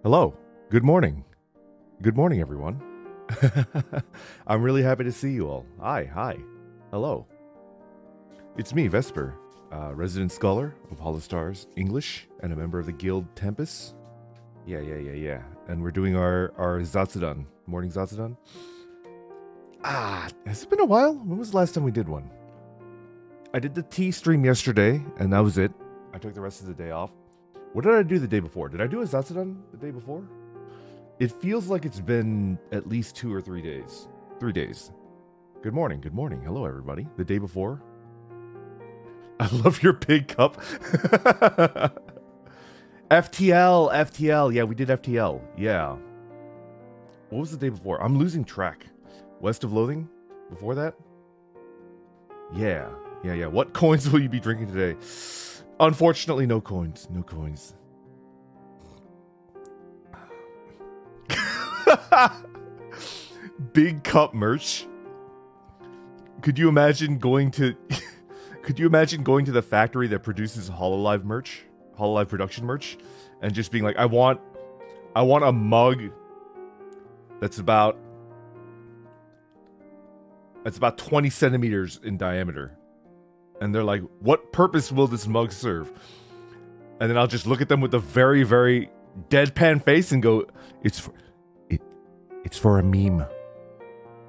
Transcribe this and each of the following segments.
Hello. Good morning. Good morning, everyone. I'm really happy to see you all. Hi. Hello. It's me, Vesper, resident scholar of HOLOSTARS English and a member of the guild Tempest. Yeah. And we're doing our Zatsudan, morning Zatsudan. Has it been a while? When was the last time we did one? I did the tea stream yesterday, and that was it. I took the rest of the day off. What did I do the day before? Did I do a Zatsudan the day before? It feels like it's been at least 2 or 3 days. 3 days. Good morning. Hello, everybody. The day before. I love your big cup. FTL. Yeah, we did FTL. Yeah. What was the day before? I'm losing track. West of Loathing? Before that? Yeah. What coins will you be drinking today? Unfortunately, no coins. Big cup merch. Could you imagine going to the factory that produces Hololive production merch, and just being like, I want a mug that's about 20 centimeters in diameter. And they're like, what purpose will this mug serve? And then I'll just look at them with a very, very deadpan face and go, it's for a meme.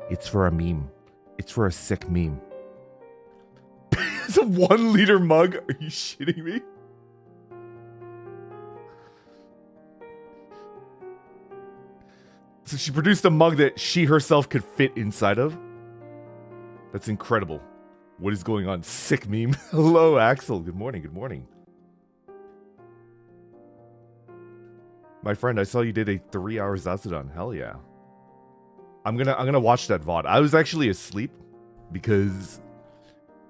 It's for a sick meme. It's a 1 liter mug? Are you shitting me? So she produced a mug that she herself could fit inside of? That's incredible. What is going on? Sick meme. Hello, Axel. Good morning. My friend, I saw you did a 3-hour Zatsudan. Hell yeah. I'm gonna watch that VOD. I was actually asleep because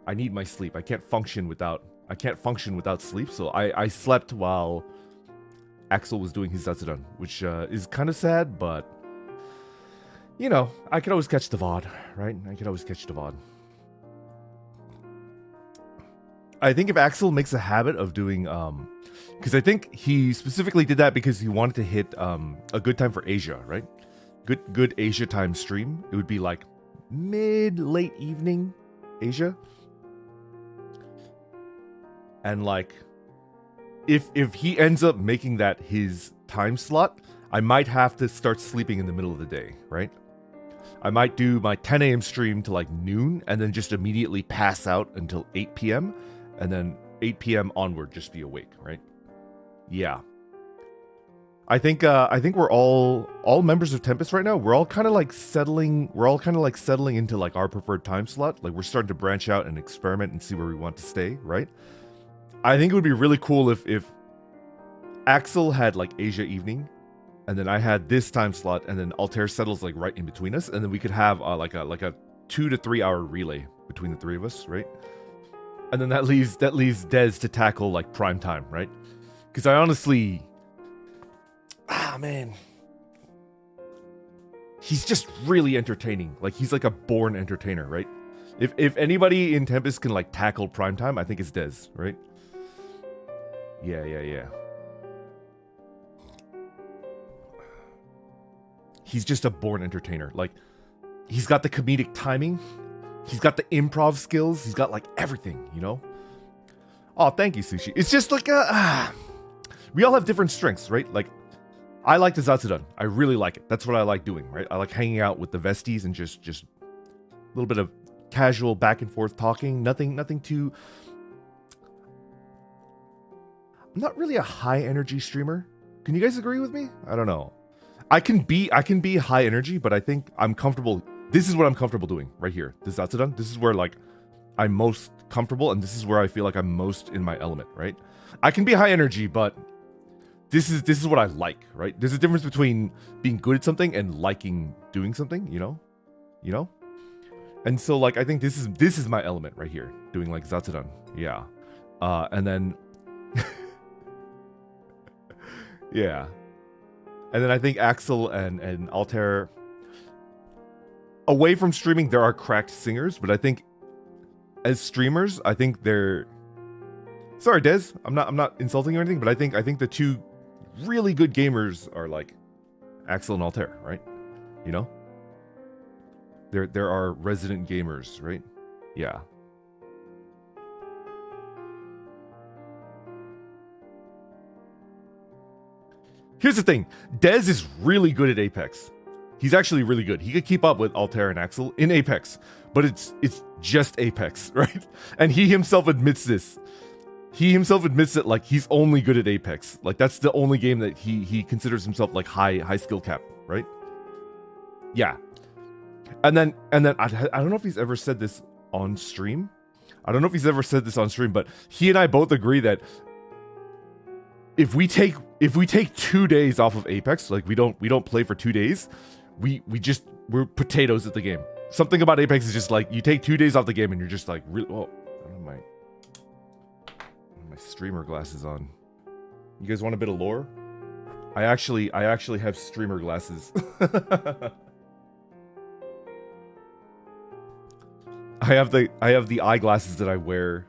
I need my sleep. I can't function without sleep. So I slept while Axel was doing his Zatsudan, which is kind of sad, but you know, I could always catch the VOD, right? I think if Axel makes a habit of doing, because I think he specifically did that because he wanted to hit a good time for Asia, right? Good Asia time stream. It would be like late evening Asia. And like, if he ends up making that his time slot, I might have to start sleeping in the middle of the day, right? I might do my 10 a.m. stream to like noon and then just immediately pass out until 8 p.m. and then 8 p.m. onward just be awake, right? Yeah. I think we're all members of Tempest right now. We're all kind of like settling into like our preferred time slot. Like we're starting to branch out and experiment and see where we want to stay, right? I think it would be really cool if Axel had like Asia evening, and then I had this time slot, and then Altair settles like right in between us, and then we could have like a 2 to 3 hour relay between the three of us, right? And then that leaves Dez to tackle like prime time, right? Because I honestly, man, he's just really entertaining. Like he's like a born entertainer, right? If anybody in Tempest can like tackle prime time, I think it's Dez, right? Yeah. He's just a born entertainer. Like, he's got the comedic timing. He's got the improv skills. He's got, like, everything, you know? Oh, thank you, Sushi. It's just like we all have different strengths, right? Like, I like the Zatsudan. I really like it. That's what I like doing, right? I like hanging out with the Vesties and just a little bit of casual back and forth talking. Nothing too... I'm not really a high energy streamer. Can you guys agree with me? I don't know. I can be high energy, but I think I'm comfortable. This is what I'm comfortable doing right here. This Zatsudan. This is where like I'm most comfortable, and this is where I feel like I'm most in my element, right? I can be high energy, but this is what I like, right? There's a difference between being good at something and liking doing something, you know? And so like I think this is my element right here, doing like Zatsudan. Yeah. And then yeah. And then I think Axel and Altair, away from streaming, there are cracked singers, but I think as streamers, I think they're... Sorry, Dez, I'm not insulting you or anything, but I think the two really good gamers are like Axel and Altair, right? You know? There are resident gamers, right? Yeah. Here's the thing. Dez is really good at Apex. He's actually really good. He could keep up with Altair and Axel in Apex, but it's just Apex, right? And he himself admits this. He himself admits that like he's only good at Apex. Like that's the only game that he considers himself like high skill cap, right? Yeah. And then I don't know if he's ever said this on stream. I don't know if he's ever said this on stream, but he and I both agree that if we take 2 days off of Apex, like we don't play for 2 days, we're potatoes at the game. Something about Apex is just like you take 2 days off the game and you're just like really. Oh, I don't have my streamer glasses on. You guys want a bit of lore? I actually have streamer glasses. I have the eyeglasses that I wear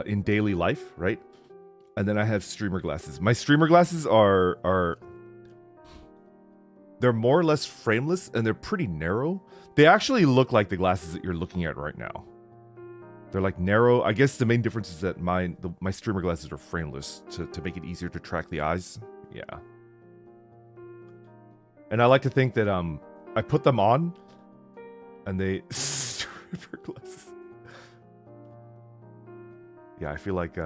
in daily life, right? And then I have streamer glasses. My streamer glasses are they're more or less frameless and they're pretty narrow. They actually look like the glasses that you're looking at right now. They're like narrow. I guess the main difference is that my streamer glasses are frameless to make it easier to track the eyes. Yeah. And I like to think that I put them on and they streamer glasses. Yeah, I feel like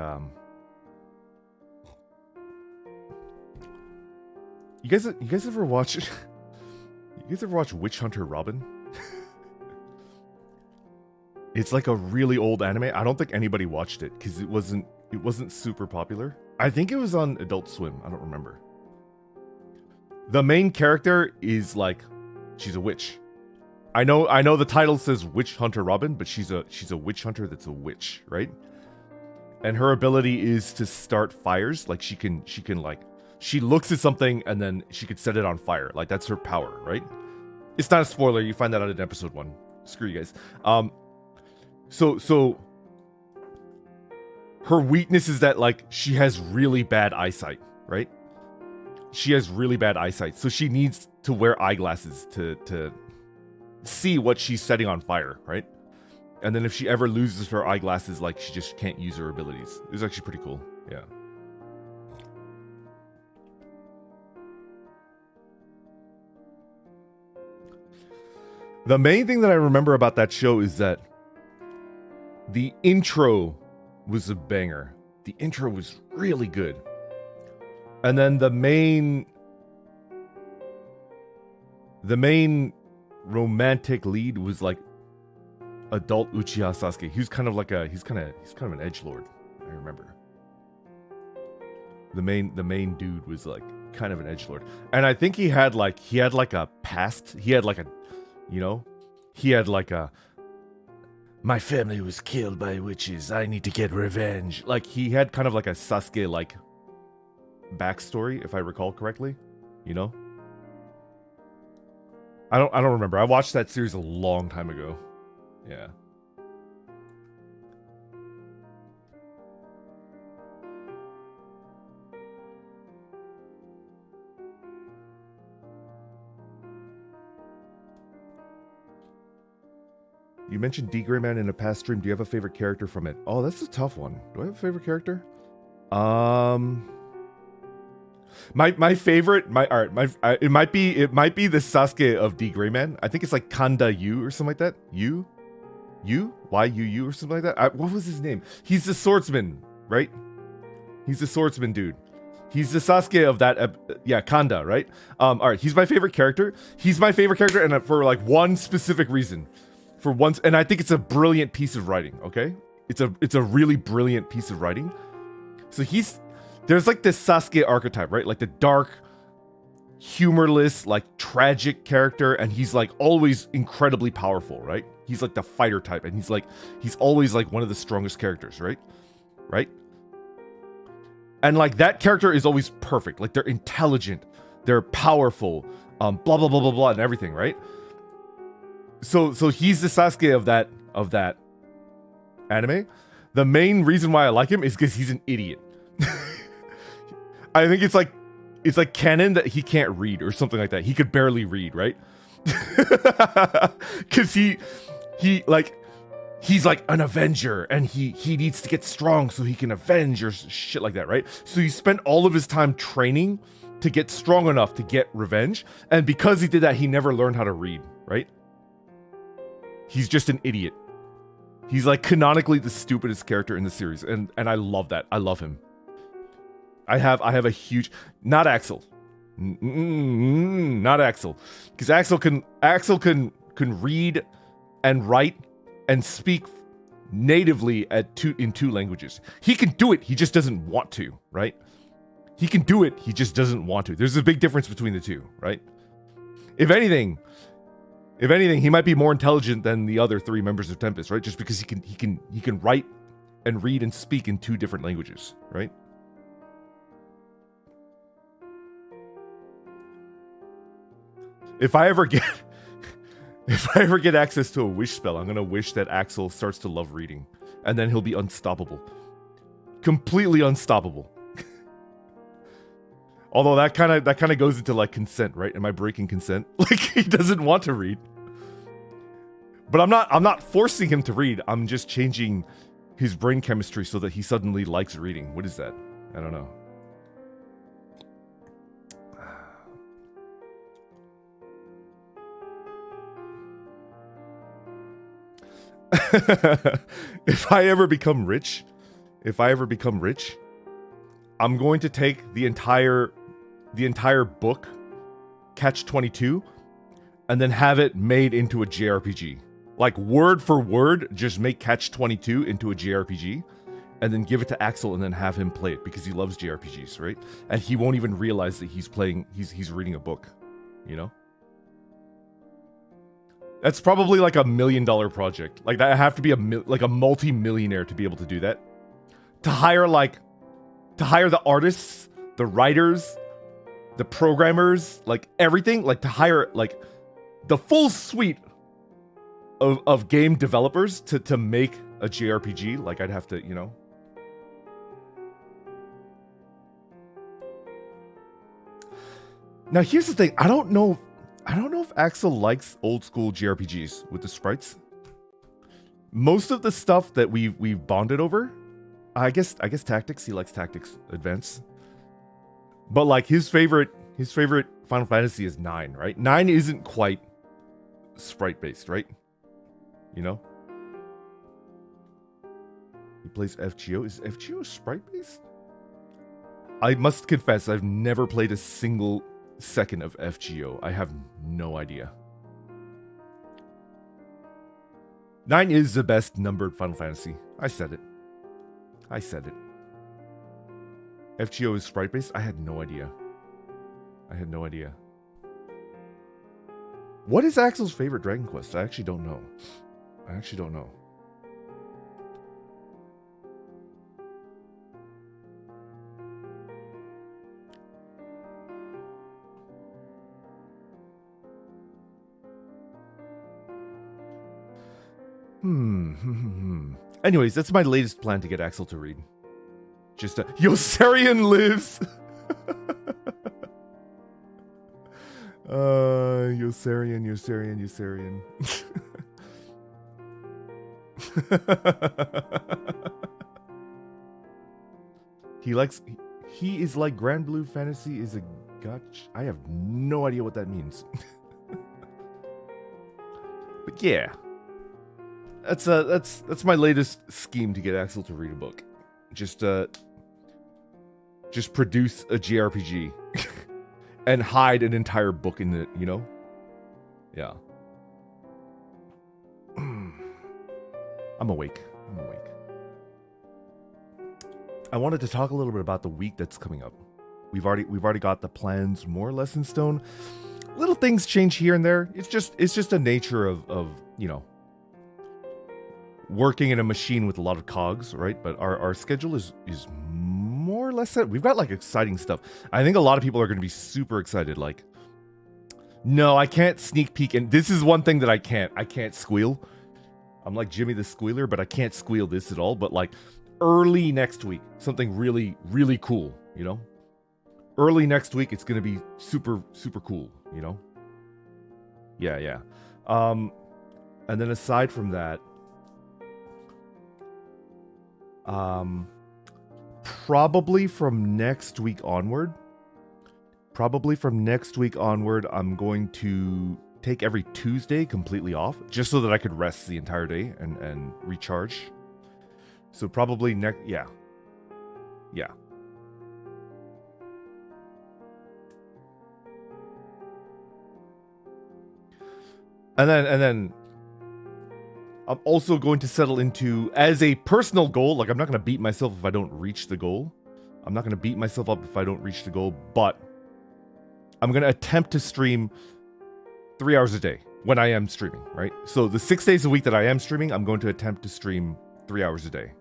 You guys ever watch Witch Hunter Robin? It's like a really old anime. I don't think anybody watched it because it wasn't super popular. I think it was on Adult Swim. I don't remember. The main character is like she's a witch. I know the title says Witch Hunter Robin, but she's a witch hunter that's a witch, right? And her ability is to start fires. Like she can like she looks at something and then she could set it on fire. Like that's her power, right? It's not a spoiler. You find that out in episode 1. Screw you guys. So her weakness is that like she has really bad eyesight, right? She has really bad eyesight, so she needs to wear eyeglasses to see what she's setting on fire, right? And then if she ever loses her eyeglasses, like she just can't use her abilities. It was actually pretty cool. Yeah. The main thing that I remember about that show is that the intro was a banger. The intro was really good. And then the main romantic lead was like adult Uchiha Sasuke. He was kind of like he's kind of an edgelord, I remember. The main dude was like kind of an edgelord. And I think he had like a past. He had like a, you know, he had like a, my family was killed by witches, I need to get revenge. Like he had kind of like a Sasuke like backstory, if I recall correctly, you know? I don't remember. I watched that series a long time ago. Yeah. You mentioned D. Gray Man in a past stream. Do you have a favorite character from it? Oh, that's a tough one. Do I have a favorite character? My favorite, it might be the Sasuke of D. Gray Man. I think it's like Kanda Yu or something like that. Y-U-U or something like that. What was his name? He's the swordsman, right? He's the swordsman dude. He's the Sasuke of that, yeah, Kanda, right? All right, he's my favorite character. He's my favorite character, and for like one specific reason. For once, and I think it's a brilliant piece of writing. Okay, it's a really brilliant piece of writing. So there's like this Sasuke archetype, right? Like the dark, humorless, like tragic character, and he's like always incredibly powerful, right? He's like the fighter type, and he's always like one of the strongest characters, right? Right? And like that character is always perfect. Like they're intelligent, they're powerful, blah blah blah blah blah, and everything, right? So he's the Sasuke of that anime. The main reason why I like him is because he's an idiot. I think it's like canon that he can't read or something like that. He could barely read, right? Because he's like an avenger, and he needs to get strong so he can avenge or shit like that, right? So he spent all of his time training to get strong enough to get revenge, and because he did that, he never learned how to read, right? He's just an idiot. He's like canonically the stupidest character in the series, and I love that. I love him. I have a huge, not Axel, not Axel, because Axel can read and write and speak natively in two languages. He can do it. He just doesn't want to, right? He can do it. He just doesn't want to. There's a big difference between the two, right? If anything, he might be more intelligent than the other three members of Tempest, right? Just because he can write and read and speak in two different languages, right? If I ever get access to a wish spell, I'm gonna wish that Axel starts to love reading, and then he'll be unstoppable, completely unstoppable. Although that kind of goes into like consent, right? Am I breaking consent? Like he doesn't want to read, but I'm not forcing him to read. I'm just changing his brain chemistry so that he suddenly likes reading. What is that? I don't know. If I ever become rich, I'm going to take the entire book, Catch 22, and then have it made into a JRPG. Like word for word, just make Catch 22 into a JRPG, and then give it to Axel and then have him play it because he loves JRPGs, right? And he won't even realize that he's reading a book, you know? That's probably like $1 million project. Like I have to be a multi-millionaire to be able to do that. To hire the artists, the writers, the programmers, like everything, like to hire like the full suite of game developers to make a JRPG. Like I'd have to, you know. Now here's the thing. I don't know if Axel likes old school JRPGs with the sprites. Most of the stuff that we've bonded over, I guess Tactics. He likes Tactics Advance. But like his favorite Final Fantasy is 9, right? 9 isn't quite sprite based, right? You know? He plays FGO. Is FGO sprite based? I must confess, I've never played a single second of FGO. I have no idea. 9 is the best numbered Final Fantasy. I said it. FGO is sprite based? I had no idea. What is Axel's favorite Dragon Quest? I actually don't know. Anyways, that's my latest plan to get Axel to read. Just Yosarian lives! Yosarian. He is like Grand Blue Fantasy is a gotch. I have no idea what that means. But yeah. That's my latest scheme to get Axel to read a book. Just produce a JRPG and hide an entire book in it, you know? Yeah. I'm awake. I wanted to talk a little bit about the week that's coming up. We've already got the plans more or less in stone. Little things change here and there. It's just the nature of you know, working in a machine with a lot of cogs, right? But our schedule is more or less set. We've got like exciting stuff. I think a lot of people are going to be super excited. Like, no, I can't sneak peek, and this is one thing that I can't squeal. I'm like Jimmy the Squealer, but I can't squeal this at all. But like early next week, something really, really cool, you know? early next week, it's gonna be super, super cool, you know? Yeah. And then aside from that, probably from next week onward, I'm going to take every Tuesday completely off, just so that I could rest the entire day and recharge. So probably yeah. And then I'm also going to settle into, as a personal goal, like I'm not going to beat myself if I don't reach the goal. I'm not going to beat myself up if I don't reach the goal, but I'm going to attempt to stream 3 hours a day when I am streaming, right? So the 6 days a week that I am streaming, I'm going to attempt to stream 3 hours a day,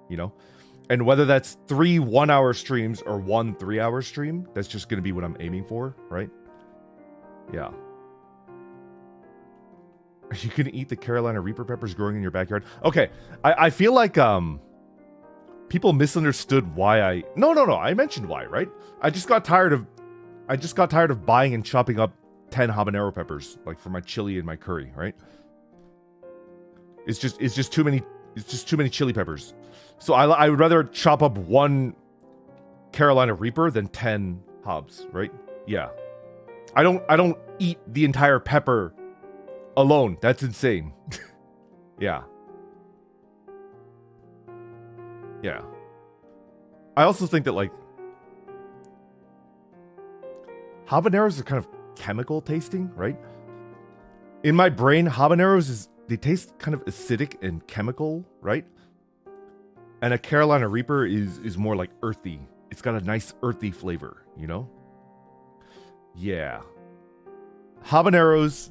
you know? And whether that's 3 1-hour streams or 1 3-hour stream, that's just going to be what I'm aiming for, right? Yeah. Are you going to eat the Carolina Reaper peppers growing in your backyard? Okay, I feel like people misunderstood why I... No, I mentioned why, right? I just got tired of buying and chopping up 10 habanero peppers, like for my chili and my curry, right? It's just too many chili peppers. So I would rather chop up 1 Carolina Reaper than 10 hobs, right? Yeah. I don't eat the entire pepper alone. That's insane. Yeah. I also think that, like, habaneros are kind of chemical tasting, right? In my brain, habaneros they taste kind of acidic and chemical, right? And a Carolina Reaper is more like earthy. It's got a nice earthy flavor, you know? Yeah. Habaneros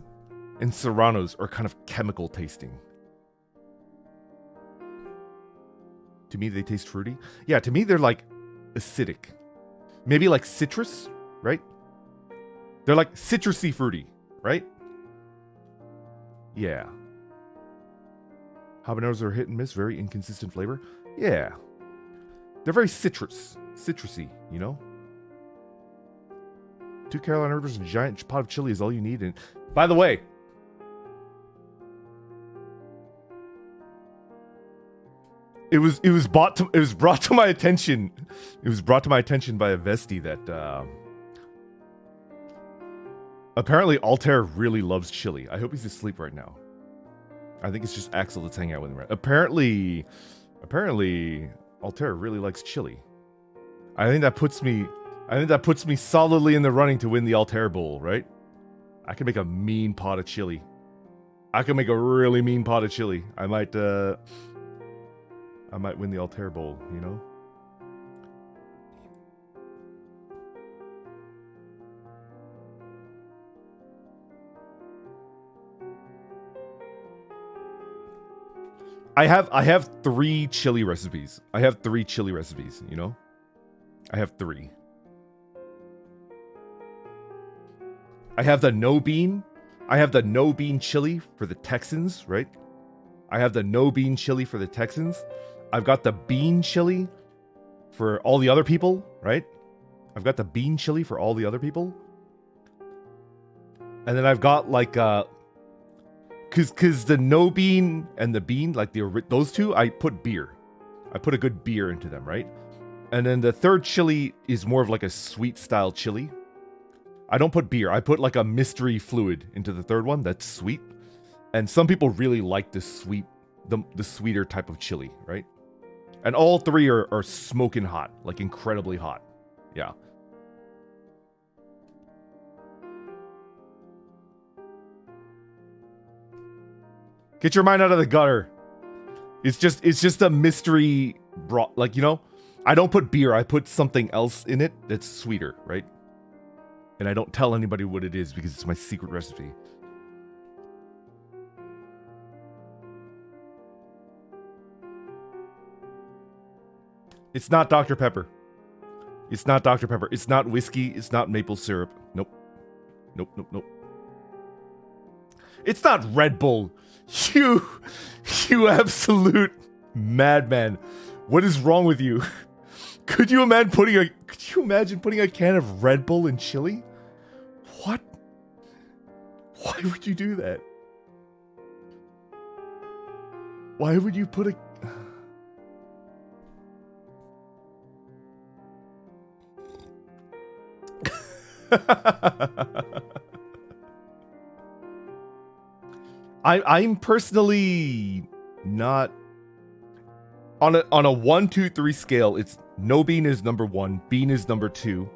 and serranos are kind of chemical tasting. To me, they taste fruity. Yeah, to me, they're like acidic. Maybe like citrus, right? They're like citrusy fruity, right? Yeah. Habaneros are hit and miss, very inconsistent flavor. Yeah. They're very citrusy, you know? 2 Carolina Reapers and a giant pot of chili is all you need. And by the way, it was brought to my attention. It was brought to my attention by a Vesti that apparently Altair really loves chili. I hope he's asleep right now. I think it's just Axel that's hanging out with him. Right? Apparently Altair really likes chili. I think that puts me solidly in the running to win the Altair Bowl, right? I can make a mean pot of chili. I can make a really mean pot of chili. I might win the Altair Bowl, you know? I have 3 chili recipes. You know? I have 3. I have the no bean chili for the Texans, right? I've got the bean chili for all the other people, right? And then I've got like cause the no bean and the bean, like those two, I put beer. I put a good beer into them, right? And then the third chili is more of like a sweet style chili. I don't put beer. I put like a mystery fluid into the third one that's sweet. And some people really like the sweeter type of chili, right? And all 3 are smoking hot, like incredibly hot. Yeah. Get your mind out of the gutter. It's just a mystery broth, like, you know, I don't put beer, I put something else in it that's sweeter, right? And I don't tell anybody what it is because it's my secret recipe. It's not Dr. Pepper. It's not Dr. Pepper. It's not whiskey. It's not maple syrup. Nope. It's not Red Bull. You absolute madman. What is wrong with you? Could you imagine putting a can of Red Bull in chili? What? Why would you do that? Why would you put a... I'm personally not on a 1, 2, 3 scale. It's no bean is number 1, bean is number 2,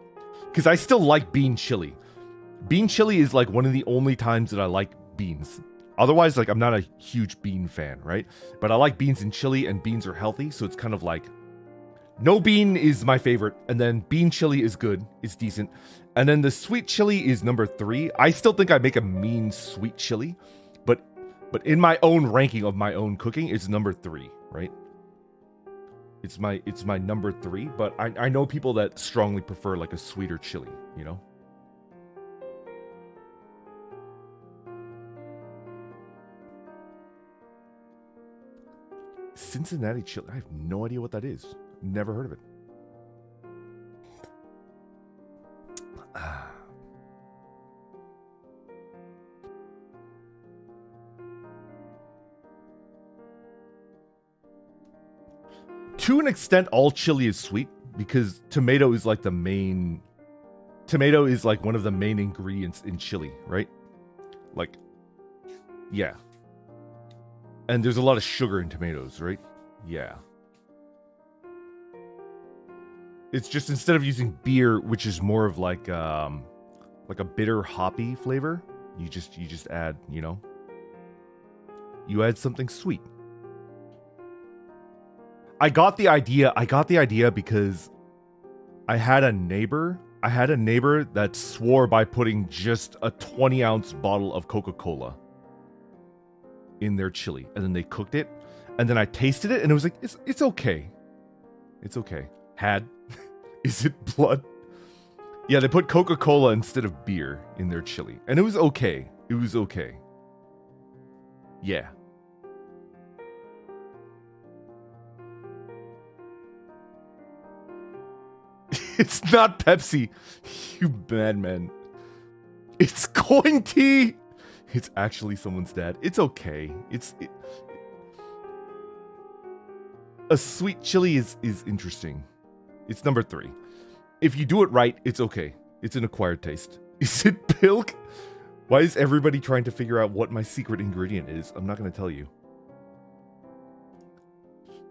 because I still like bean chili. Bean chili is like one of the only times that I like beans. Otherwise, like, I'm not a huge bean fan, right? But I like beans in chili, and beans are healthy, so it's kind of like no bean is my favorite, and then bean chili is good, it's decent, and then the sweet chili is number 3. I still think I make a mean sweet chili, but in my own ranking of my own cooking, it's number 3, right? It's my number 3, but I know people that strongly prefer like a sweeter chili, you know? Cincinnati chili. I have no idea what that is. Never heard of it. To an extent, all chili is sweet because tomato is like the main... Tomato is like one of the main ingredients in chili, right? Like, yeah. And there's a lot of sugar in tomatoes, right? Yeah. It's just instead of using beer, which is more of like a bitter hoppy flavor, you just add, you know, you add something sweet. I got the idea because I had a neighbor that swore by putting just a 20-ounce bottle of Coca-Cola in their chili, and then they cooked it, and then I tasted it, and it was like, it's okay. It's okay. Is it blood? Yeah, they put Coca-Cola instead of beer in their chili, and it was okay. It was okay. Yeah. It's not Pepsi, you madman. It's going tea. It's actually someone's dad. It's okay. A sweet chili is interesting. It's number 3. If you do it right, it's okay. It's an acquired taste. Is it milk? Why is everybody trying to figure out what my secret ingredient is? I'm not going to tell you.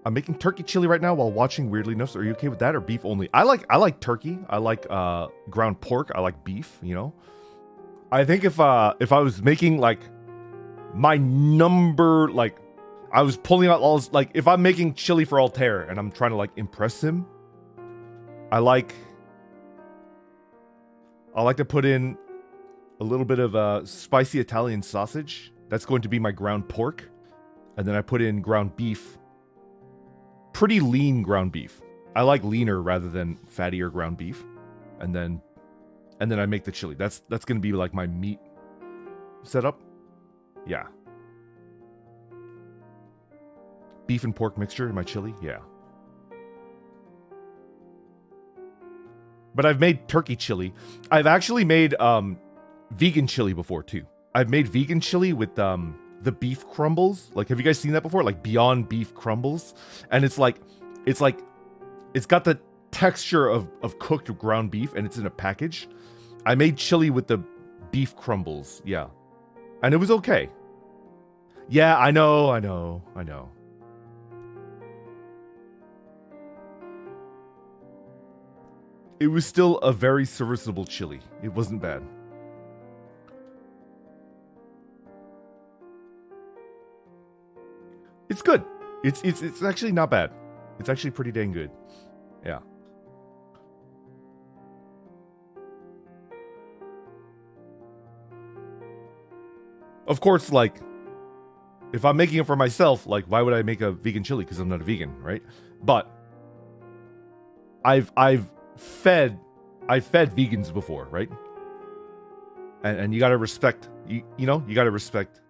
I'm making turkey chili right now while watching Weirdly Enough. So are you okay with that, or beef only? I like turkey. I like ground pork. I like beef, you know? I think if I was making like my number, like I was pulling out all this, like if I'm making chili for Altair and I'm trying to like impress him, I like to put in a little bit of spicy Italian sausage. That's going to be my ground pork, and then I put in ground beef. Pretty lean ground beef. I like leaner rather than fattier ground beef, and then I make the chili. That's gonna be like my meat setup. Yeah. Beef and pork mixture in my chili. Yeah. But I've made turkey chili. I've actually made vegan chili before too. I've made vegan chili with the beef crumbles. Like, have you guys seen that before? Like Beyond Beef crumbles, and it's got the texture of cooked ground beef, and it's in a package. I made chili with the beef crumbles, yeah, and it was okay. Yeah, I know. It was still a very serviceable chili. It wasn't bad. It's good. It's actually not bad. It's actually pretty dang good. Yeah. Of course, like, if I'm making it for myself, like, why would I make a vegan chili? Because I'm not a vegan, right? But I've fed vegans before, right? And you gotta respect, you gotta respect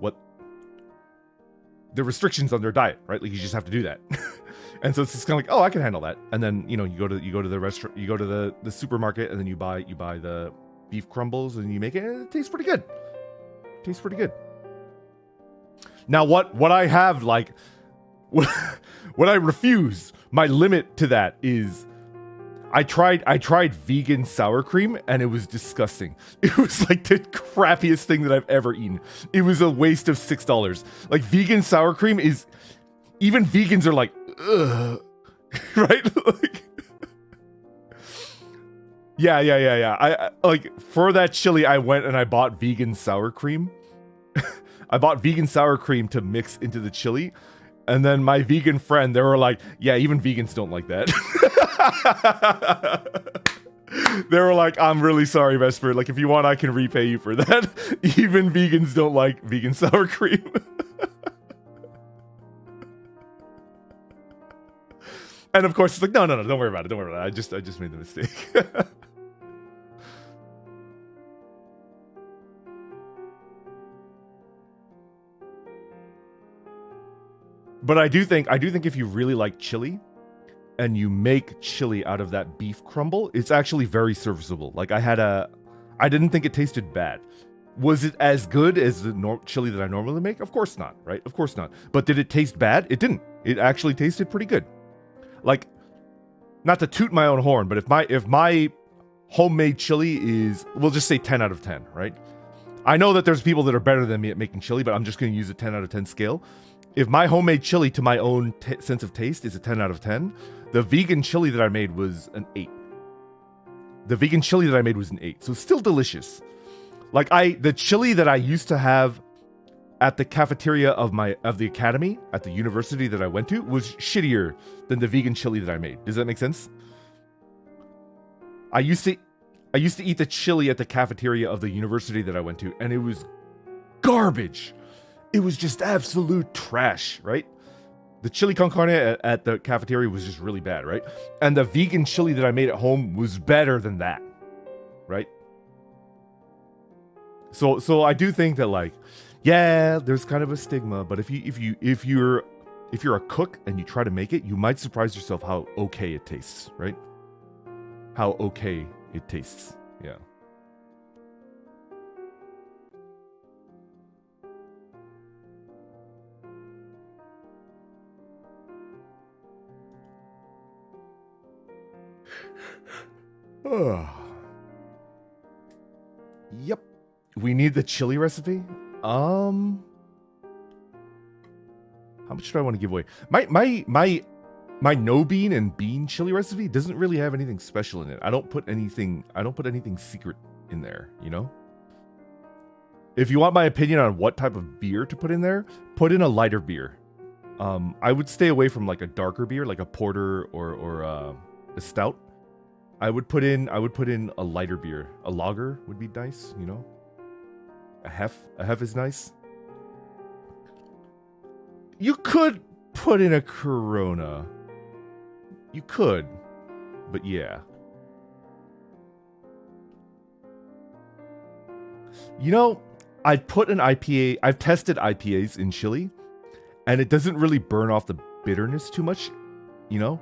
what the restrictions on their diet, right? Like, you just have to do that. And so it's just kind of like, oh, I can handle that. And then, you know, you go to the restaurant, you go to the supermarket, and then you buy the beef crumbles and you make it, and it tastes pretty good. Tastes pretty good. Now what I have, like, what I refuse, my limit to that is I tried vegan sour cream, and it was disgusting. It was like the crappiest thing that I've ever eaten. It was a waste of $6. Like, vegan sour cream is, even vegans are like, ugh. Right? Like, yeah. I like, for that chili, I went and I bought vegan sour cream. I bought vegan sour cream to mix into the chili. And then my vegan friend, they were like, yeah, even vegans don't like that. They were like, I'm really sorry, Vesper. Like, if you want, I can repay you for that. Even vegans don't like vegan sour cream. And of course, it's like, no, don't worry about it. Don't worry about it. I just made the mistake. But I do think if you really like chili, and you make chili out of that beef crumble, it's actually very serviceable. Like, I didn't think it tasted bad. Was it as good as the chili that I normally make? Of course not, right? Of course not. But did it taste bad? It didn't. It actually tasted pretty good. Like, not to toot my own horn, but if my homemade chili is, we'll just say 10 out of 10, right? I know that there's people that are better than me at making chili, but I'm just going to use a 10 out of 10 scale. If my homemade chili, to my own sense of taste, is a 10 out of 10, the vegan chili that I made was an 8. The vegan chili that I made was an 8, so still delicious. Like, the chili that I used to have at the cafeteria of the academy at the university that I went to was shittier than the vegan chili that I made. Does that make sense? I used to eat the chili at the cafeteria of the university that I went to, and it was garbage. It was just absolute trash, right? The chili con carne at the cafeteria was just really bad, right? And the vegan chili that I made at home was better than that, right? So I do think that, like, yeah, there's kind of a stigma, but if you're a cook and you try to make it, you might surprise yourself how okay it tastes, right? How okay it tastes, yeah. Yep. We need the chili recipe. How much do I want to give away? My no bean and bean chili recipe doesn't really have anything special in it. I don't put anything secret in there, you know? If you want my opinion on what type of beer to put in there, put in a lighter beer. I would stay away from like a darker beer, like a porter or a stout. I would put in a lighter beer. A lager would be nice, you know? A hef is nice. You could put in a Corona. You could, but yeah. You know, I've tested IPAs in chili, and it doesn't really burn off the bitterness too much, you know?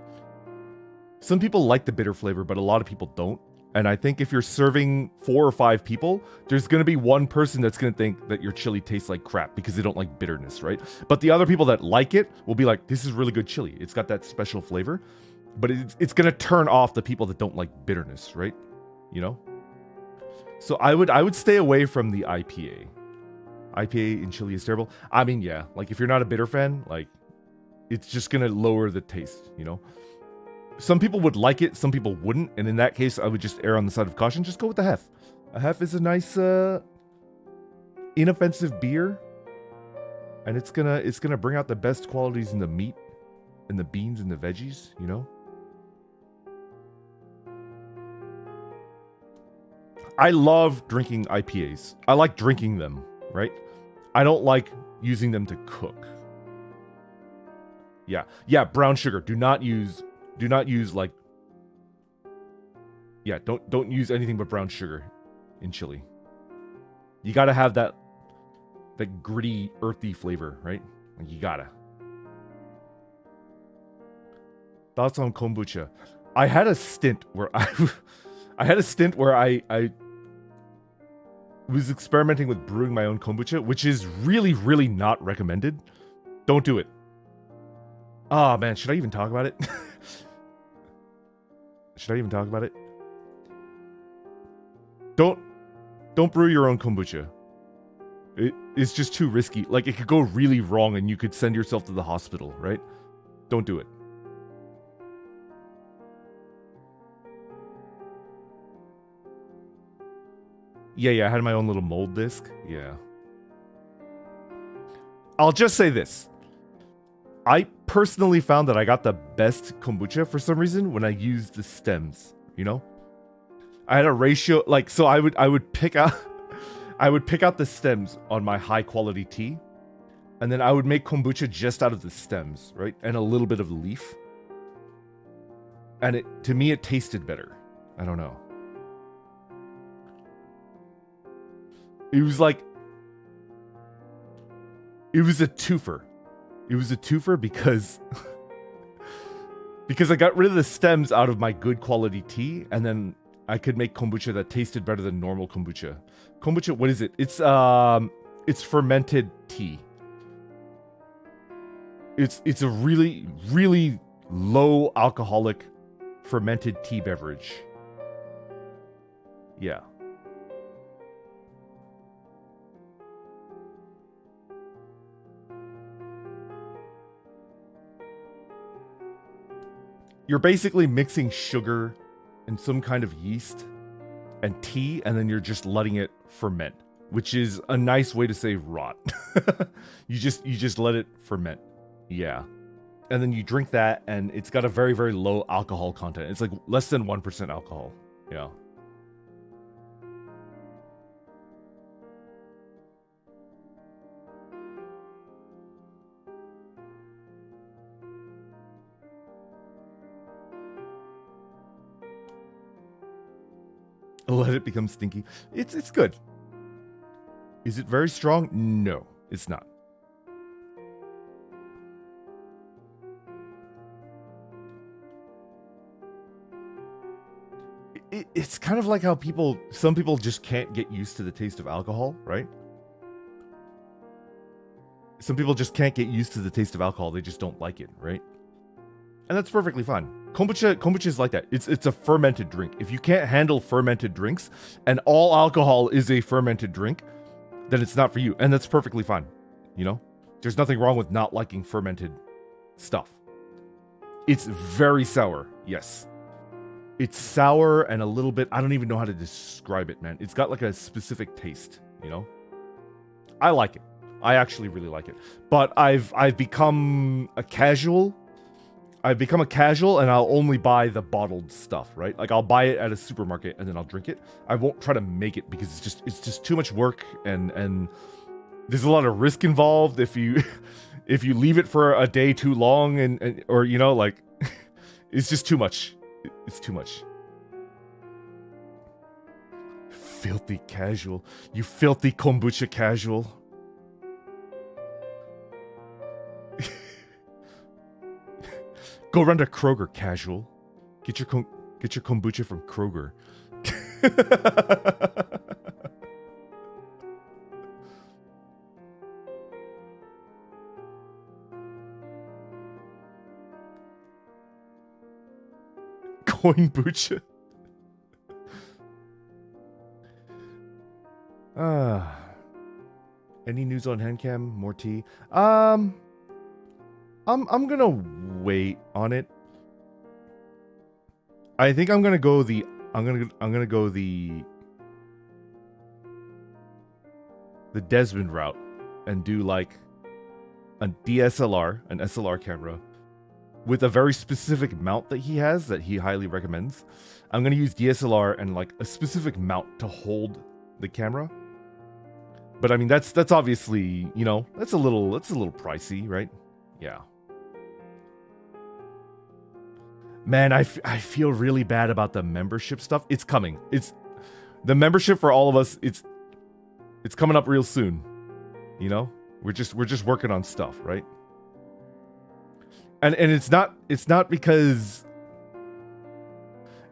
Some people like the bitter flavor, but a lot of people don't. And I think if you're serving 4 or 5 people, there's going to be one person that's going to think that your chili tastes like crap because they don't like bitterness, right? But the other people that like it will be like, this is really good chili. It's got that special flavor. But it's going to turn off the people that don't like bitterness, right? You know? So I would stay away from the IPA. IPA in chili is terrible. I mean, yeah, like if you're not a bitter fan, like it's just going to lower the taste, you know? Some people would like it, some people wouldn't, and in that case, I would just err on the side of caution. Just go with the hef. A hef is a nice, inoffensive beer, and it's gonna bring out the best qualities in the meat, and the beans and the veggies, you know. I love drinking IPAs. I like drinking them, right? I don't like using them to cook. Yeah, brown sugar. Do not use like, yeah, don't use anything but brown sugar in chili. You gotta have that gritty, earthy flavor, right? Like, you gotta. Thoughts on kombucha? I had a stint where I was experimenting with brewing my own kombucha, which is really, really not recommended. Don't do it. Oh man, should I even talk about it? Should I even talk about it? Don't brew your own kombucha. It's just too risky. Like, it could go really wrong and you could send yourself to the hospital, right? Don't do it. Yeah, I had my own little mold disc. Yeah. I'll just say this. I personally found that I got the best kombucha for some reason when I used the stems, you know? I had a ratio, like, so I would pick out the stems on my high quality tea, and then I would make kombucha just out of the stems, right? And a little bit of leaf. And to me it tasted better. I don't know. It was like, it was a twofer. It was a twofer because I got rid of the stems out of my good quality tea, and then I could make kombucha that tasted better than normal kombucha. Kombucha, what is it? It's fermented tea. It's a really, really low alcoholic fermented tea beverage. Yeah. You're basically mixing sugar and some kind of yeast and tea, and then you're just letting it ferment, which is a nice way to say rot. You just let it ferment. Yeah. And then you drink that, and it's got a very, very low alcohol content. It's like less than 1% alcohol. Yeah. Let it become stinky. It's good. Is it very strong? No, it's not. It's kind of like how some people just can't get used to the taste of alcohol, right? Some people just can't get used to the taste of alcohol. They just don't like it, right? And that's perfectly fine. Kombucha is like that. It's a fermented drink. If you can't handle fermented drinks, and all alcohol is a fermented drink, then it's not for you. And that's perfectly fine. You know? There's nothing wrong with not liking fermented stuff. It's very sour, yes. It's sour and a little bit, I don't even know how to describe it, man. It's got like a specific taste, you know? I like it. I actually really like it. But I've become a casual. I've become a casual, and I'll only buy the bottled stuff, right? Like, I'll buy it at a supermarket and then I'll drink it. I won't try to make it because it's just too much work, and there's a lot of risk involved if you if you leave it for a day too long, and or you know, like it's just too much. It's too much. Filthy casual. You filthy kombucha casual. Go run to Kroger, casual. Get your kombucha from Kroger. Kombucha. Any news on Handcam? More tea? I'm gonna wait on it. I think I'm gonna go the Dezmond route and do like a DSLR, an SLR camera with a very specific mount that he has that he highly recommends. I'm gonna use DSLR and like a specific mount to hold the camera. But I mean that's obviously, you know, that's a little pricey, right? Yeah. Man, I feel really bad about the membership stuff. It's coming. It's the membership for all of us. It's coming up real soon. You know, we're just working on stuff, right? And it's not because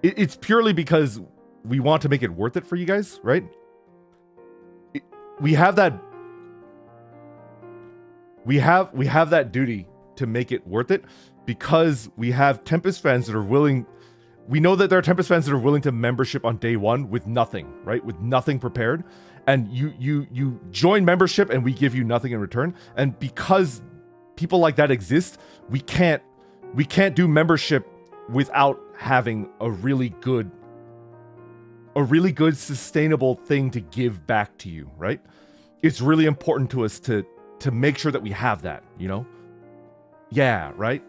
it's purely because we want to make it worth it for you guys, right? We have that duty to make it worth it because we have Tempest fans that are willing. We know that there are Tempest fans that are willing to membership on day one with nothing, right? With nothing prepared. And you join membership and we give you nothing in return. And because people like that exist, we can't do membership without having a really good sustainable thing to give back to you, right? It's really important to us to make sure that we have that, you know? Yeah, right?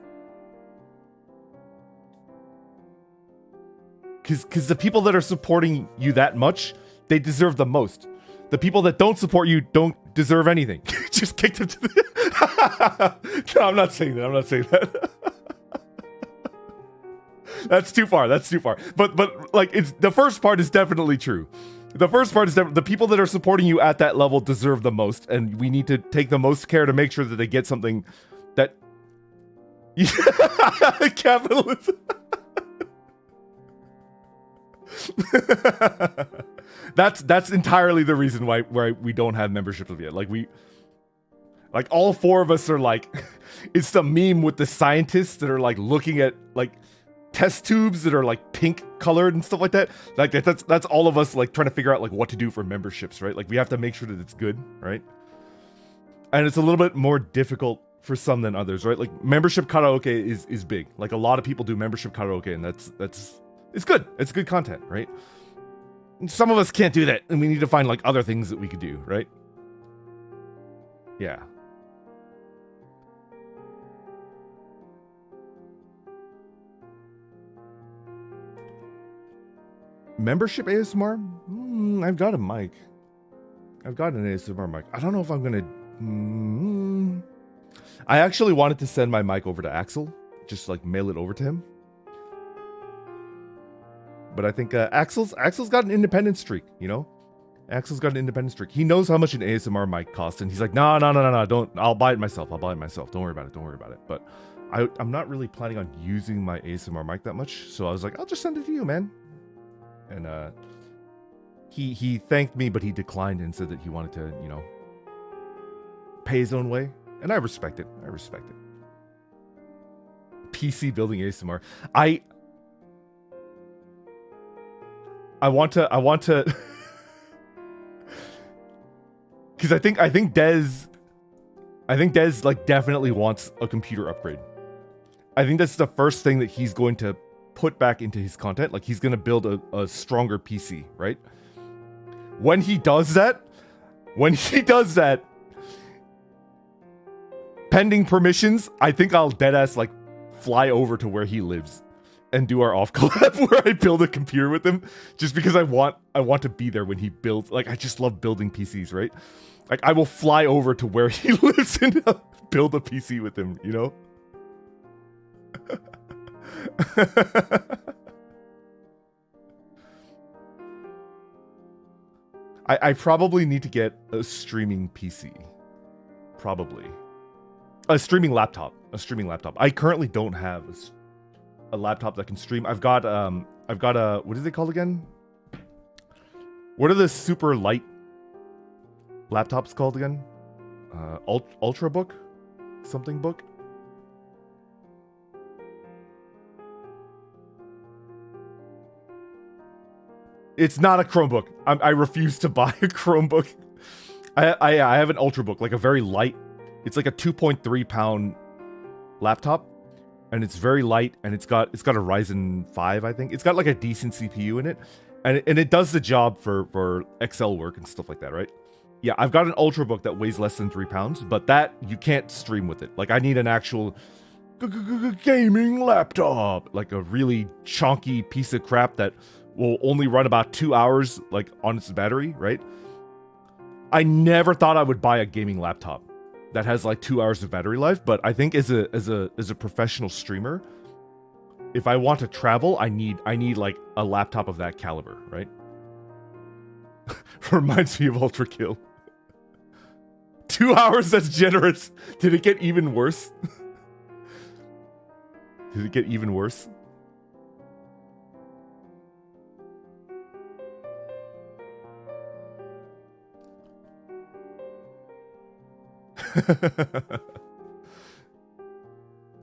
Because the people that are supporting you that much, they deserve the most. The people that don't support you don't deserve anything. Just kick them to the... No, I'm not saying that. That's too far. But like, it's the first part is definitely true. The first part is the people that are supporting you at that level deserve the most, and we need to take the most care to make sure that they get something that... Capitalism. That's entirely the reason why we don't have memberships yet. Like all four of us are like, it's the meme with the scientists that are like looking at like test tubes that are like pink colored and stuff like that. Like that's all of us like trying to figure out like what to do for memberships, right? Like we have to make sure that it's good, right? And it's a little bit more difficult for some than others, right? Like membership karaoke is big. Like a lot of people do membership karaoke, and it's good. It's good content, right? And some of us can't do that, and we need to find like other things that we could do, right? Yeah. Membership ASMR? I've got a mic. I've got an ASMR mic. I don't know if I'm gonna... I actually wanted to send my mic over to Axel. Just like mail it over to him. But I think Axel's got an independent streak, you know? Axel's got an independent streak. He knows how much an ASMR mic costs, and he's like, no, don't. I'll buy it myself. Don't worry about it. But I'm not really planning on using my ASMR mic that much, so I was like, I'll just send it to you, man. And he thanked me, but he declined and said that he wanted to, you know, pay his own way. And I respect it. PC building ASMR. I want to because I think Dez like definitely wants a computer upgrade. I think that's the first thing that he's going to put back into his content. Like he's going to build a stronger PC, right? When he does that, pending permissions, I think I'll deadass like fly over to where he lives and do our off collab where I build a computer with him, just because I want to be there when he builds. Like I just love building PCs, right? Like I will fly over to where he lives and build a PC with him, you know? I probably need to get a streaming PC. Probably. A streaming laptop. I currently don't have a laptop that can stream. I've got a, what is it called again? What are the super light laptops called again? Ultrabook? Something book? It's not a Chromebook. I refuse to buy a Chromebook. I have an Ultrabook, like a very light. It's like a 2.3 pound laptop, and it's very light, and it's got a Ryzen 5, I think. It's got like a decent CPU in it, and it does the job for Excel work and stuff like that, right? Yeah, I've got an Ultrabook that weighs less than 3 pounds, but that you can't stream with it. Like I need an actual gaming laptop, like a really chunky piece of crap that will only run about 2 hours, like on its battery, right? I never thought I would buy a gaming laptop that has like 2 hours of battery life, but I think as a professional streamer, if I want to travel, I need like a laptop of that caliber, right? Reminds me of Ultra Kill. 2 hours, that's generous. Did it get even worse? Did it get even worse?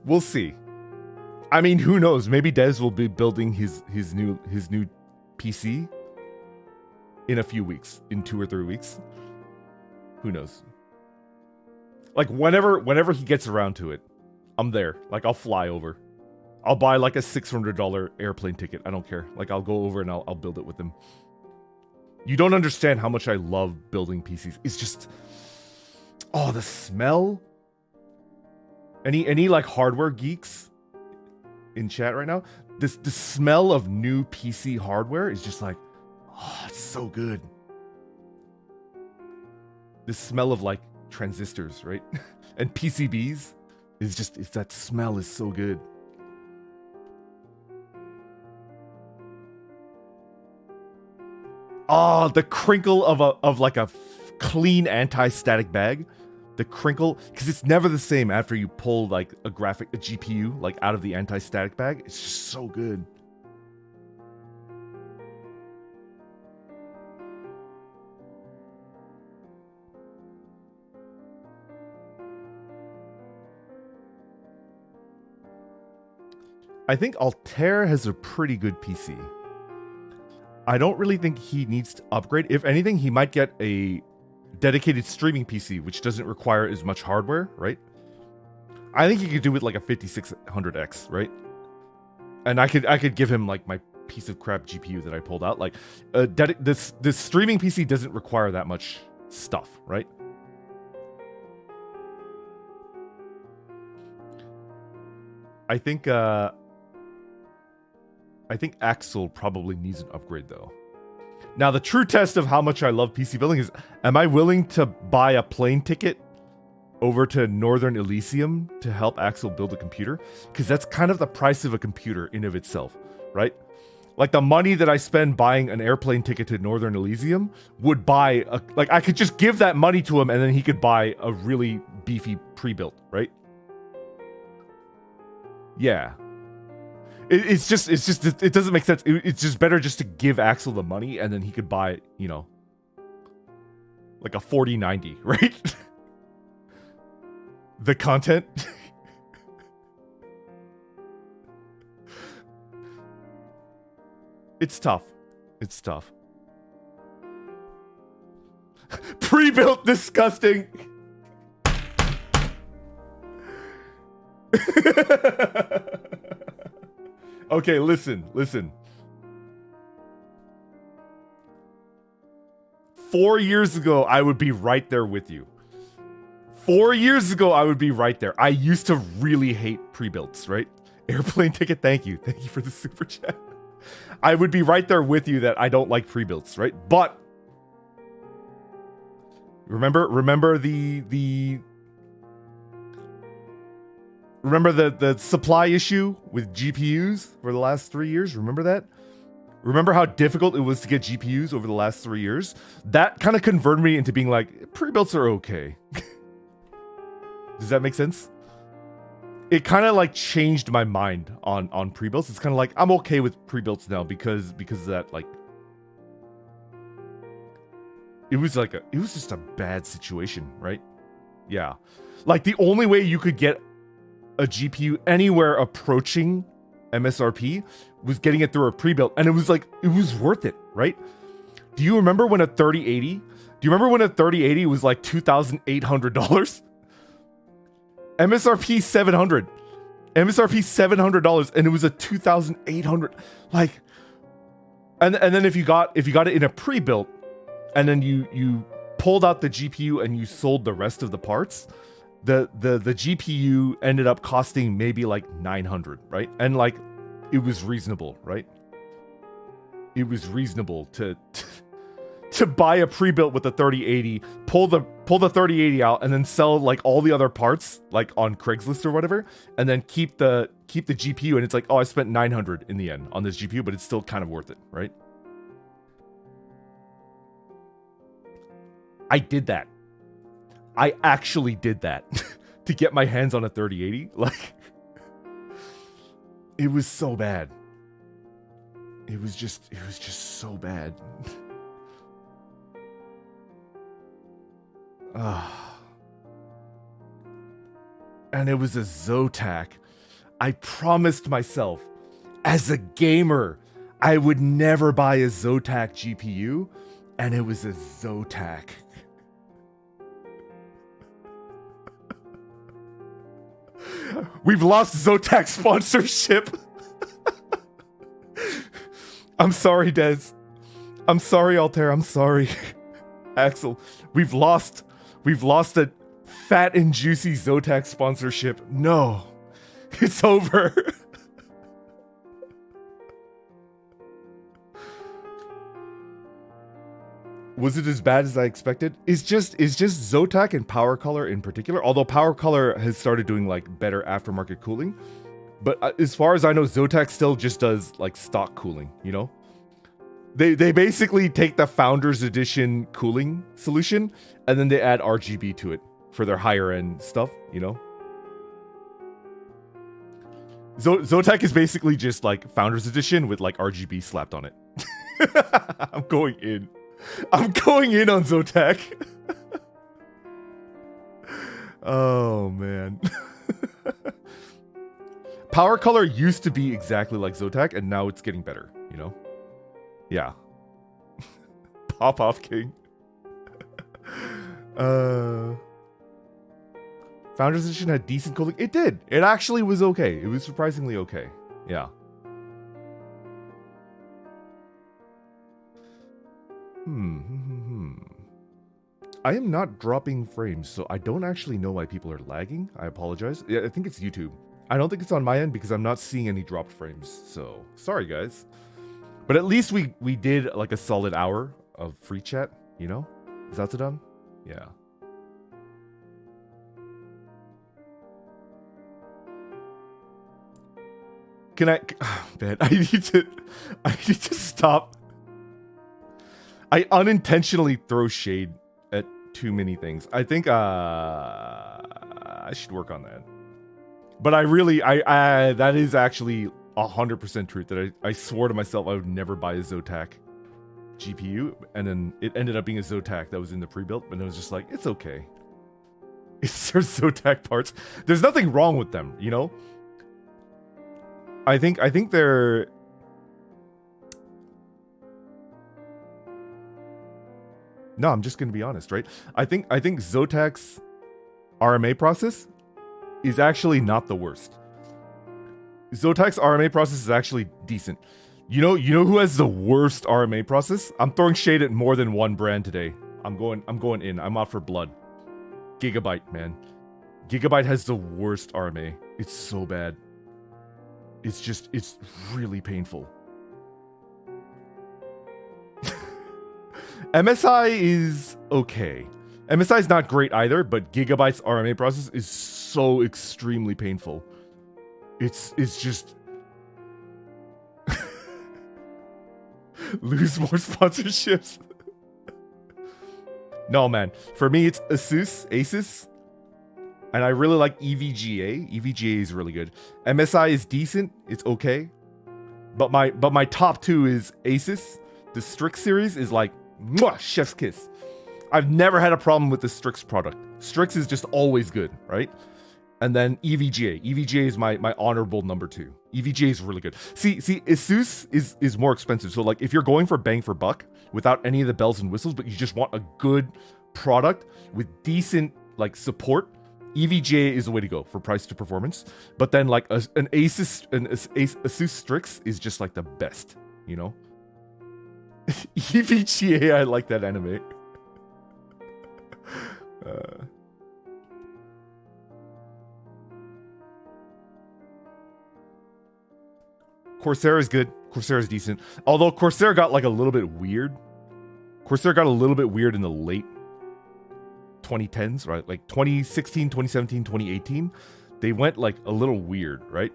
We'll see. I mean, who knows? Maybe Des will be building his new PC in a few weeks, in 2 or 3 weeks. Who knows? Like whenever he gets around to it, I'm there. Like I'll fly over. I'll buy like a $600 airplane ticket. I don't care. Like I'll go over and I'll build it with him. You don't understand how much I love building PCs. It's just, oh, the smell. Any like hardware geeks in chat right now? The smell of new PC hardware is just like, oh, it's so good. The smell of like transistors, right? And PCBs is just, that smell is so good. Oh, the crinkle of like a clean anti-static bag. The crinkle, because it's never the same after you pull like a GPU like out of the anti-static bag. It's just so good. I think Altair has a pretty good PC. I don't really think he needs to upgrade. If anything, he might get a dedicated streaming PC, which doesn't require as much hardware, right? I think he could do it like a 5600X, right? And I could give him like my piece of crap GPU that I pulled out. Like, this streaming PC doesn't require that much stuff, right? I think Axel probably needs an upgrade though. Now, the true test of how much I love PC building is, am I willing to buy a plane ticket over to Northern Elysium to help Axel build a computer? Because that's kind of the price of a computer in of itself, right? Like the money that I spend buying an airplane ticket to Northern Elysium would buy like I could just give that money to him and then he could buy a really beefy pre-built, right? Yeah. It doesn't make sense. It's just better just to give Axel the money and then he could buy, you know, like a 4090, right? The content. It's tough. It's tough. Pre-built disgusting. Okay, listen. 4 years ago, I would be right there with you. 4 years ago, I would be right there. I used to really hate pre-builts, right? Airplane ticket, thank you. Thank you for the super chat. I would be right there with you that I don't like pre-builts, right? But remember the supply issue with GPUs for the last 3 years? Remember that? Remember how difficult it was to get GPUs over the last 3 years? That kind of converted me into being like, pre-builts are okay. Does that make sense? It kind of like changed my mind on pre-builts. It's kind of like, I'm okay with pre-builts now because of that, like, it was just a bad situation, right? Yeah. Like the only way you could get a GPU anywhere approaching MSRP was getting it through a pre-built, and it was worth it, right? Do you remember when a 3080? Do you remember when a 3080 was like $2,800? MSRP $700. MSRP $700, and it was a $2,800. Like, and then if you got it in a pre-built, and then you pulled out the GPU and you sold the rest of the parts, the GPU ended up costing maybe like $900, right? And like, it was reasonable, right? It was reasonable to buy a pre-built with the 3080, pull the 3080 out, and then sell like all the other parts like on Craigslist or whatever, and then keep the GPU. And it's like, oh, I spent $900 in the end on this GPU, but it's still kind of worth it, right? I did that. I actually did that to get my hands on a 3080. It was so bad. It was just so bad. And it was a Zotac. I promised myself, as a gamer, I would never buy a Zotac GPU, and it was a Zotac. We've lost Zotac sponsorship. I'm sorry, Des. I'm sorry, Altair. I'm sorry, Axel. We've lost a fat and juicy Zotac sponsorship. No, it's over. Was it as bad as I expected? It's just Zotac and Power Color in particular. Although Power Color has started doing like better aftermarket cooling, but as far as I know, Zotac still just does like stock cooling. You know, they basically take the Founders Edition cooling solution and then they add RGB to it for their higher end stuff. You know, Zotac is basically just like Founders Edition with like RGB slapped on it. I'm going in on Zotac. Oh, man. Power Color used to be exactly like Zotac, and now it's getting better, you know? Yeah. Pop off, King. Founders Edition had decent cooling. It did. It actually was okay. It was surprisingly okay. Yeah. I am not dropping frames, so I don't actually know why people are lagging. I apologize. Yeah, I think it's YouTube. I don't think it's on my end because I'm not seeing any dropped frames. So sorry, guys. But at least we did like a solid hour of free chat. You know, is that done? Yeah. Can I? Oh, man, I need to stop. I unintentionally throw shade at too many things. I think I should work on that. But I that is actually 100% truth that I swore to myself I would never buy a Zotac GPU, and then it ended up being a Zotac that was in the pre-built, and it was just like, it's okay. It's their Zotac parts. There's nothing wrong with them, you know? I think they're... No, I'm just going to be honest, right? I think Zotac's RMA process is actually not the worst. Zotac's RMA process is actually decent. You know who has the worst RMA process? I'm throwing shade at more than one brand today. I'm going in. I'm out for blood. Gigabyte, man. Gigabyte has the worst RMA. It's so bad. It's really painful. MSI is okay. MSI is not great either, but Gigabyte's RMA process is so extremely painful. It's just... Lose more sponsorships. No, man. For me, it's Asus. And I really like EVGA. EVGA is really good. MSI is decent. It's okay. But my top two is Asus. The Strix series is like, mwah, chef's kiss. I've never had a problem with the Strix product. Strix is just always good, right? And then EVGA. EVGA is my honorable number two. EVGA is really good. See, Asus is more expensive. So like if you're going for bang for buck without any of the bells and whistles, but you just want a good product with decent like support, EVGA is the way to go for price to performance. But then like an Asus Strix is just like the best, you know? EVGA, I like that anime. Corsair is good. Corsair is decent. Although Corsair got like a little bit weird. Corsair got a little bit weird in the late 2010s, right? Like 2016, 2017, 2018. They went like a little weird, right?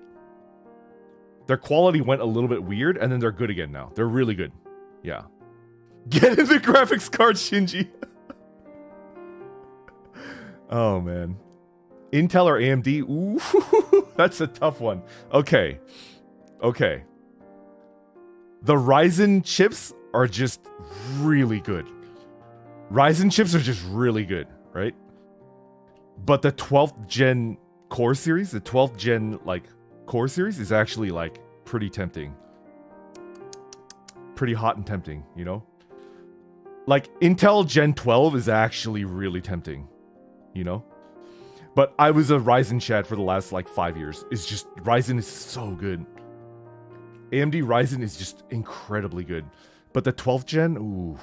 Their quality went a little bit weird, and then they're good again now. They're really good. Yeah. Get in the graphics card, Shinji. Oh, man. Intel or AMD? Ooh, that's a tough one. Okay. Okay. The Ryzen chips are just really good. Ryzen chips are just really good, right? But the 12th gen core series, the 12th gen like core series is actually like pretty tempting. Pretty hot and tempting, you know? Like Intel Gen 12 is actually really tempting, you know? But I was a Ryzen Chad for the last like 5 years. It's just, Ryzen is so good. AMD Ryzen is just incredibly good. But the 12th gen, ooh.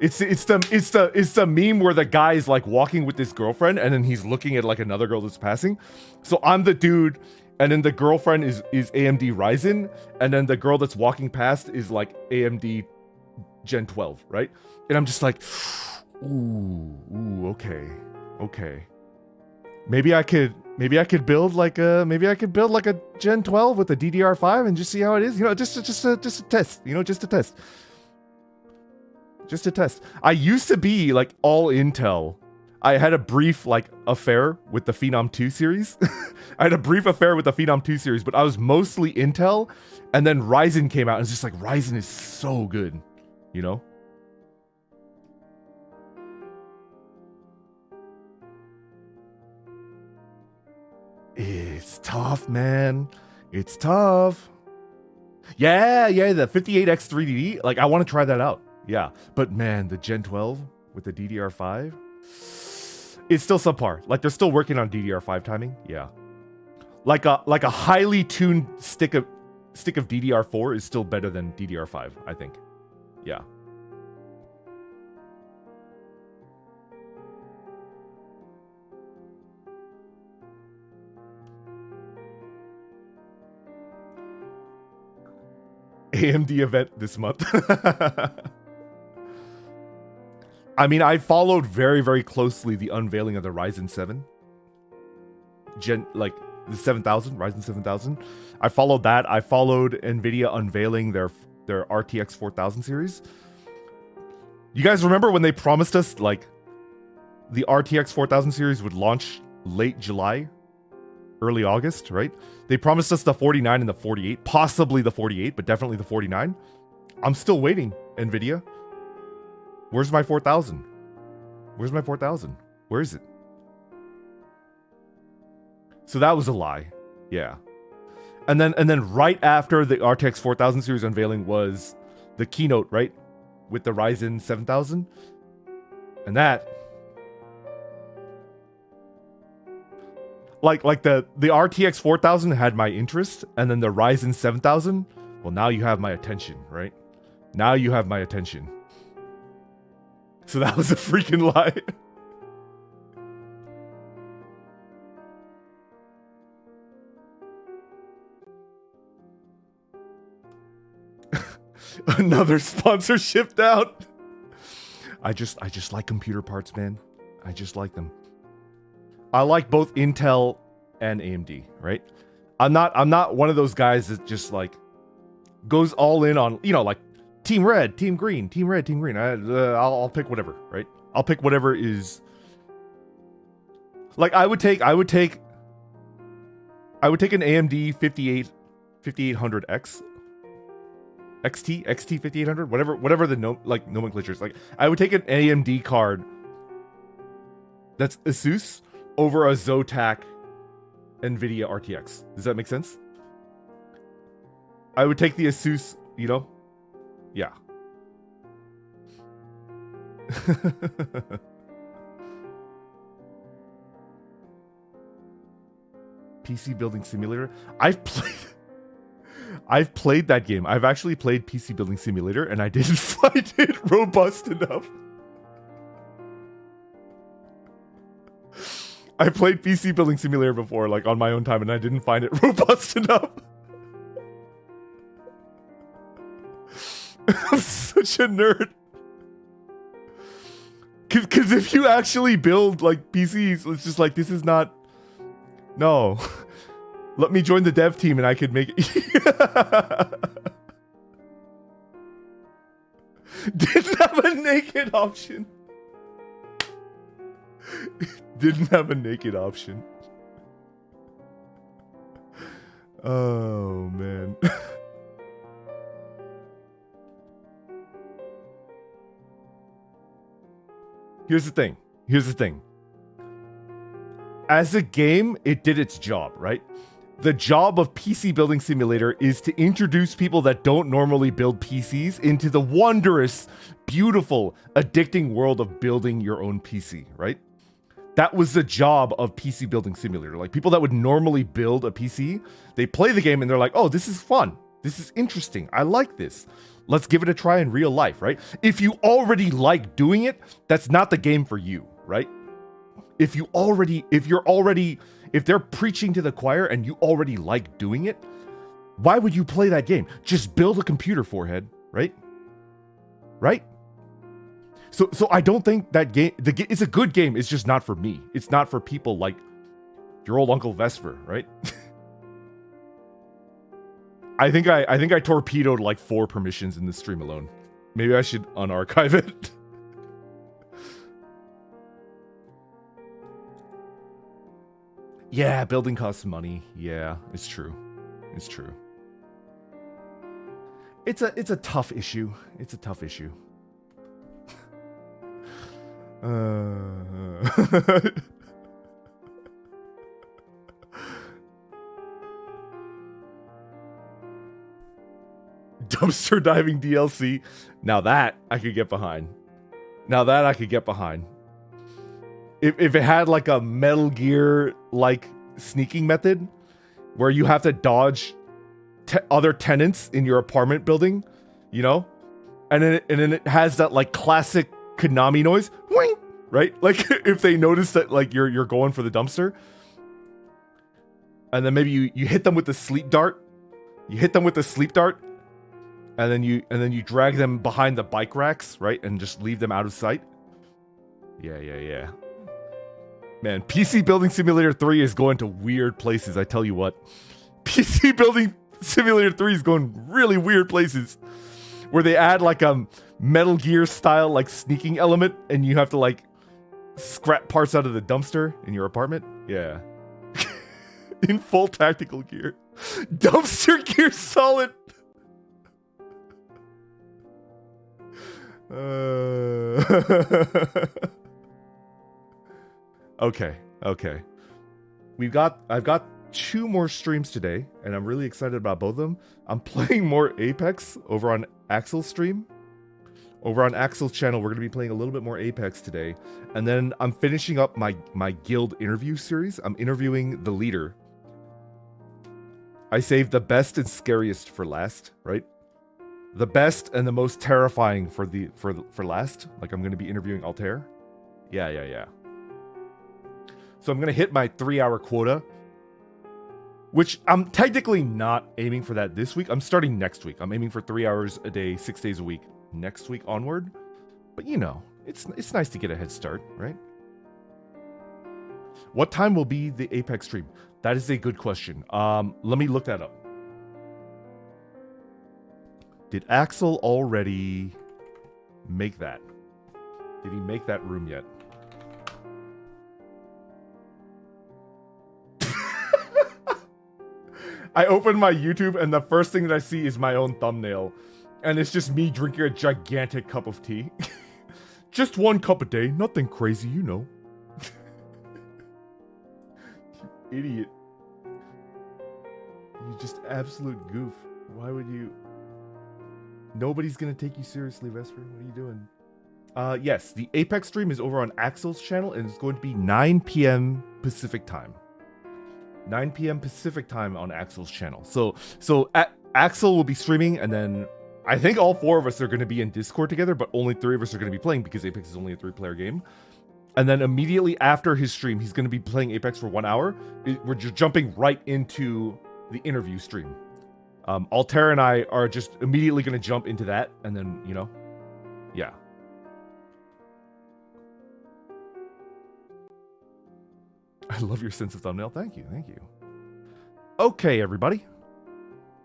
It's the meme where the guy is like walking with this girlfriend and then he's looking at like another girl that's passing. So I'm the dude, and then the girlfriend is AMD Ryzen, and then the girl that's walking past is like AMD Gen 12, right? And I'm just like, ooh, okay. Maybe I could build like a Gen 12 with a DDR5 and just see how it is, you know, just a test, you know, just a test. Just a test. I used to be like all Intel. I had a brief like affair with the Phenom 2 series. I had a brief affair with the Phenom 2 series, but I was mostly Intel. And then Ryzen came out and it's just like, Ryzen is so good, you know? It's tough, man. It's tough. Yeah, the 58X3D. Like, I want to try that out. Yeah, but man, the Gen 12 with the DDR5, it's still subpar. Like they're still working on DDR5 timing. Yeah, like a highly tuned stick of DDR4 is still better than DDR5. I think. Yeah. AMD event this month. I mean, I followed very, very closely the unveiling of the Ryzen 7. Like the 7000, Ryzen 7000. I followed that. I followed NVIDIA unveiling their RTX 4000 series. You guys remember when they promised us like the RTX 4000 series would launch late July, early August, right? They promised us the 49 and the 48, possibly the 48, but definitely the 49. I'm still waiting, NVIDIA. Where's my 4000? Where's my 4000? Where is it? So that was a lie. Yeah. And then right after the RTX 4000 series unveiling was the keynote, right? With the Ryzen 7000. And that like the RTX 4000 had my interest, and then the Ryzen 7000, well, now you have my attention, right? Now you have my attention. So that was a freaking lie. Another sponsorship out. I just like computer parts, man. I just like them. I like both Intel and AMD, right? I'm not one of those guys that just like goes all in on, you know, like team red, team green, team red, team green. I'll pick whatever, right? I'll pick whatever is like I would take an AMD 5800X XT 5800, whatever the nomenclature is. Like I would take an AMD card that's Asus over a Zotac NVIDIA RTX. Does that make sense? I would take the Asus, you know? Yeah. PC Building Simulator. I've played that game. I've actually played PC Building Simulator and I didn't find it robust enough. I played PC Building Simulator before, like on my own time, and I didn't find it robust enough. I'm such a nerd. Cause if you actually build like PCs, it's just like, this is not, no. Let me join the dev team and I could make it. Didn't have a naked option. Didn't have a naked option. Oh, man. Here's the thing. As a game, it did its job, right? The job of PC Building Simulator is to introduce people that don't normally build PCs into the wondrous, beautiful, addicting world of building your own PC, right? That was the job of PC Building Simulator. Like, people that would normally build a PC, they play the game and they're like, oh, this is fun. This is interesting. I like this. Let's give it a try in real life, right? If you already like doing it, that's not the game for you, right? If they're preaching to the choir and you already like doing it, why would you play that game? Just build a computer, forehead, right? Right? So I don't think that game, it's a good game. It's just not for me. It's not for people like your old Uncle Vesper, right? I think I torpedoed like 4 permissions in this stream alone. Maybe I should unarchive it. Yeah, building costs money. Yeah, it's true. It's true. It's a tough issue. It's a tough issue. Dumpster diving DLC. Now that I could get behind. If it had like a Metal Gear like sneaking method where you have to dodge other tenants in your apartment building, you know, and then it has that like classic Konami noise, wing, right? Like if they notice that like you're going for the dumpster, and then maybe you hit them with the sleep dart, and then you drag them behind the bike racks, right, and just leave them out of sight. Yeah. Man, PC Building Simulator 3 is going to weird places, I tell you what. PC Building Simulator 3 is going really weird places. Where they add like a Metal Gear style like sneaking element and you have to like scrap parts out of the dumpster in your apartment. Yeah. In full tactical gear. Dumpster gear solid. Okay. I've got 2 more streams today, and I'm really excited about both of them. I'm playing more Apex over on Axel's stream. Over on Axel's channel, we're going to be playing a little bit more Apex today. And then I'm finishing up my guild interview series. I'm interviewing the leader. I saved the best and scariest for last, right? The best and the most terrifying for last. Like, I'm going to be interviewing Altare. Yeah. So I'm going to hit my 3-hour quota, which I'm technically not aiming for that this week. I'm starting next week. I'm aiming for 3 hours a day, 6 days a week, next week onward. But you know, it's nice to get a head start, right? What time will be the Apex stream? That is a good question. Let me look that up. Did Axel already make that? Did he make that room yet? I open my YouTube and the first thing that I see is my own thumbnail. And it's just me drinking a gigantic cup of tea. Just 1 cup a day, nothing crazy, you know. You idiot. You just absolute goof. Why would you... Nobody's gonna take you seriously, Vesper. What are you doing? Yes, the Apex stream is over on Axel's channel and it's going to be 9 p.m. Pacific time. 9 p.m. Pacific time on Axel's channel. So Axel will be streaming, and then I think all 4 of us are going to be in Discord together, but only 3 of us are going to be playing because Apex is only a 3-player game. And then immediately after his stream, he's going to be playing Apex for 1 hour. We're just jumping right into the interview stream. Altair and I are just immediately going to jump into that, and then, you know, yeah. I love your sense of thumbnail. Thank you. Okay, everybody.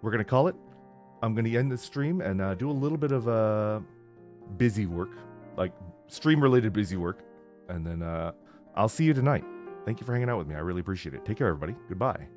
We're going to call it. I'm going to end the stream and do a little bit of busy work, like stream-related busy work. And then I'll see you tonight. Thank you for hanging out with me. I really appreciate it. Take care, everybody. Goodbye.